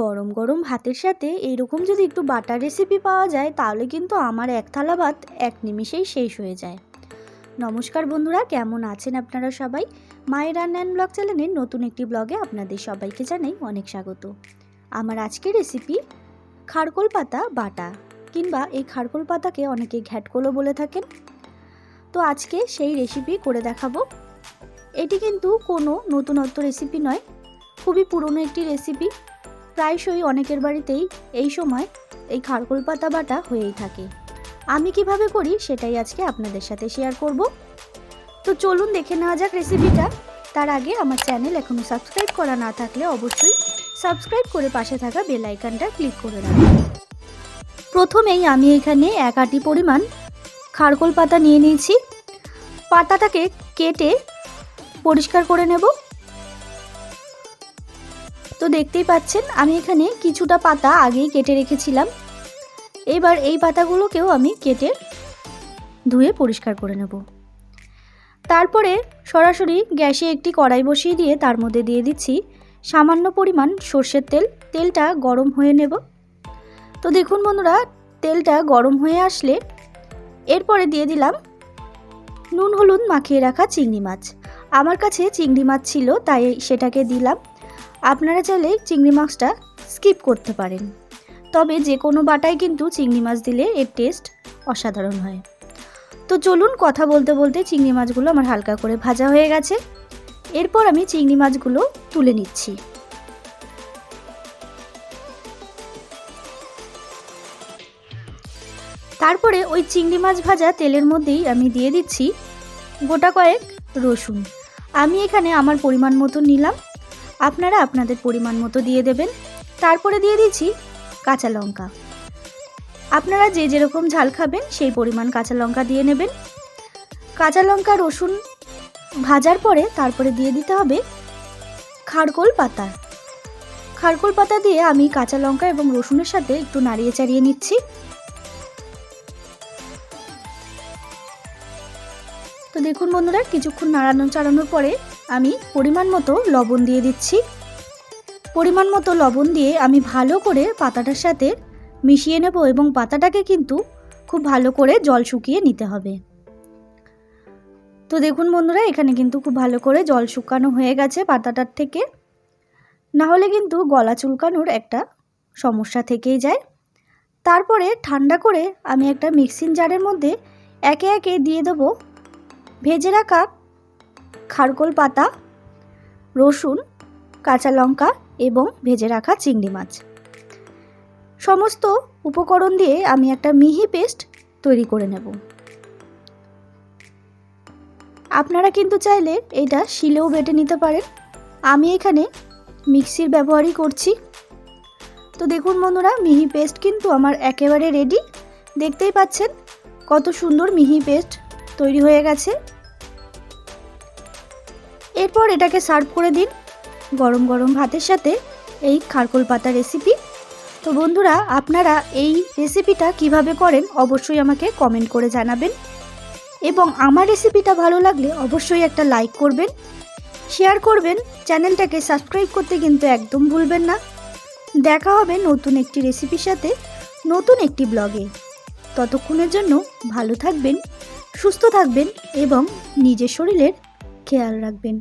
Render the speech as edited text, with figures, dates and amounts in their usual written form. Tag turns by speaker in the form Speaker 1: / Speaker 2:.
Speaker 1: গরম গরম ভাতের সাথে এইরকম যদি একটু বাটার রেসিপি পাওয়া যায় তাহলে কিন্তু আমার এক থালা ভাত এক নিমিষেই শেষ হয়ে যায়। নমস্কার বন্ধুরা, কেমন আছেন আপনারা সবাই? মায়ের রান্না অ্যান্ড ব্লগ চ্যানেলের নতুন একটি ব্লগে আপনাদের সবাইকে জানাই অনেক স্বাগত। আমার আজকের রেসিপি খারকোল পাতা বাটা, কিংবা এই খারকোল পাতাকে অনেকে ঘ্যাটকোলও বলে থাকেন। তো আজকে সেই রেসিপি করে দেখাবো। এটি কিন্তু কোনো নতুনত্ব রেসিপি নয়, খুবই পুরনো একটি রেসিপি। প্রায়শই অনেকের বাড়িতেই এই সময় এই খারকোল পাতা বাটা হয়েই থাকে। আমি কিভাবে করি সেটাই আজকে আপনাদের সাথে শেয়ার করব। তো চলুন দেখে নেওয়া যাক রেসিপিটা। তার আগে আমার চ্যানেল এখনও সাবস্ক্রাইব করা না থাকলে অবশ্যই সাবস্ক্রাইব করে পাশে থাকা বেল আইকনটা ক্লিক করে রাখুন। প্রথমেই আমি এখানে 1 আটি পরিমাণ খারকোল পাতা নিয়ে নিয়েছি। পাতাটাকে কেটে পরিষ্কার করে নেব। তো দেখতেই পাচ্ছেন আমি এখানে কিছুটা পাতা আগেই কেটে রেখেছিলাম। এবার এই পাতাগুলোকেও আমি কেটে ধুয়ে পরিষ্কার করে নেব। তারপরে সরাসরি গ্যাসে একটি কড়াই বসিয়ে দিয়ে তার মধ্যে দিয়ে দিচ্ছি সামান্য পরিমাণ সর্ষের তেল। তেলটা গরম হয়ে নেব। তো দেখুন বন্ধুরা, তেলটা গরম হয়ে আসলে এরপরে দিয়ে দিলাম নুন হলুদ মাখিয়ে রাখা চিংড়ি মাছ। আমার কাছে চিংড়ি মাছ ছিল তাই সেটাকে দিলাম। আপনারা চাইলে চিংড়ি মাছটা স্কিপ করতে পারেন, তবে যে কোনো বাটায় কিন্তু চিংড়ি মাছ দিলে এর টেস্ট অসাধারণ হয়। তো চলুন, কথা বলতে বলতে চিংড়ি মাছগুলো আমার হালকা করে ভাজা হয়ে গেছে। এরপর আমি চিংড়ি মাছগুলো তুলে নিচ্ছি। তারপরে ওই চিংড়ি মাছ ভাজা তেলের মধ্যেই আমি দিয়ে দিচ্ছি গোটা কয়েক রসুন। আমি এখানে আমার পরিমাণ মতো নিলাম, আপনারা আপনাদের পরিমাণ মতো দিয়ে দেবেন। তারপরে দিয়ে দিচ্ছি কাঁচা লঙ্কা। আপনারা যে যেরকম ঝাল খাবেন সেই পরিমাণ কাঁচা লঙ্কা দিয়ে নেবেন। কাঁচা লঙ্কা রসুন ভাজার পরে তারপরে দিয়ে দিতে হবে খারকোল পাতা। খারকোল পাতা দিয়ে আমি কাঁচা লঙ্কা এবং রসুনের সাথে একটু নাড়িয়ে চাড়িয়ে নিচ্ছি। তো দেখুন বন্ধুরা, কিছুক্ষণ নাড়ানো চাড়ানোর পরে আমি পরিমাণ মতো লবণ দিয়ে দিচ্ছি। পরিমাণ মতো লবণ দিয়ে আমি ভালো করে পাতাটার সাথে মিশিয়ে নেব, এবং পাতাটাকে কিন্তু খুব ভালো করে জল শুকিয়ে নিতে হবে। তো দেখুন বন্ধুরা, এখানে কিন্তু খুব ভালো করে জল শুকানো হয়ে গেছে পাতাটার থেকে, না হলে কিন্তু গলা চুলকানোর একটা সমস্যা থেকেই যায়। তারপরে ঠান্ডা করে আমি একটা মিক্সিং জারের মধ্যে একে একে দিয়ে দেবো ভেজে রাখা খারকোল পাতা, রসুন, কাঁচা লঙ্কা এবং ভেজে রাখা চিংড়ি মাছ। সমস্ত উপকরণ দিয়ে আমি একটা মিহি পেস্ট তৈরি করে নেব। আপনারা কিন্তু চাইলে এটা শিলেও বেটে নিতে পারেন, আমি এখানে মিক্সির ব্যবহারই করছি। তো দেখুন বন্ধুরা, মিহি পেস্ট কিন্তু আমার একেবারে রেডি। দেখতেই পাচ্ছেন কত সুন্দর মিহি পেস্ট তৈরি হয়ে গেছে। এরপর এটাকে সার্ভ করে দিন গরম গরম ভাতের সাথে এই খারকোল পাতা রেসিপি। তো বন্ধুরা, আপনারা এই রেসিপিটা কিভাবে করেন অবশ্যই আমাকে কমেন্ট করে জানাবেন, এবং আমার রেসিপিটা ভালো লাগলে অবশ্যই একটা লাইক করবেন, শেয়ার করবেন। চ্যানেলটাকে সাবস্ক্রাইব করতে কিন্তু একদম ভুলবেন না। দেখা হবে নতুন একটি রেসিপির সাথে নতুন একটি ব্লগে। ততক্ষণের জন্য ভালো থাকবেন, সুস্থ থাকবেন এবং নিজের শরীরের খেয়াল রাখবেন।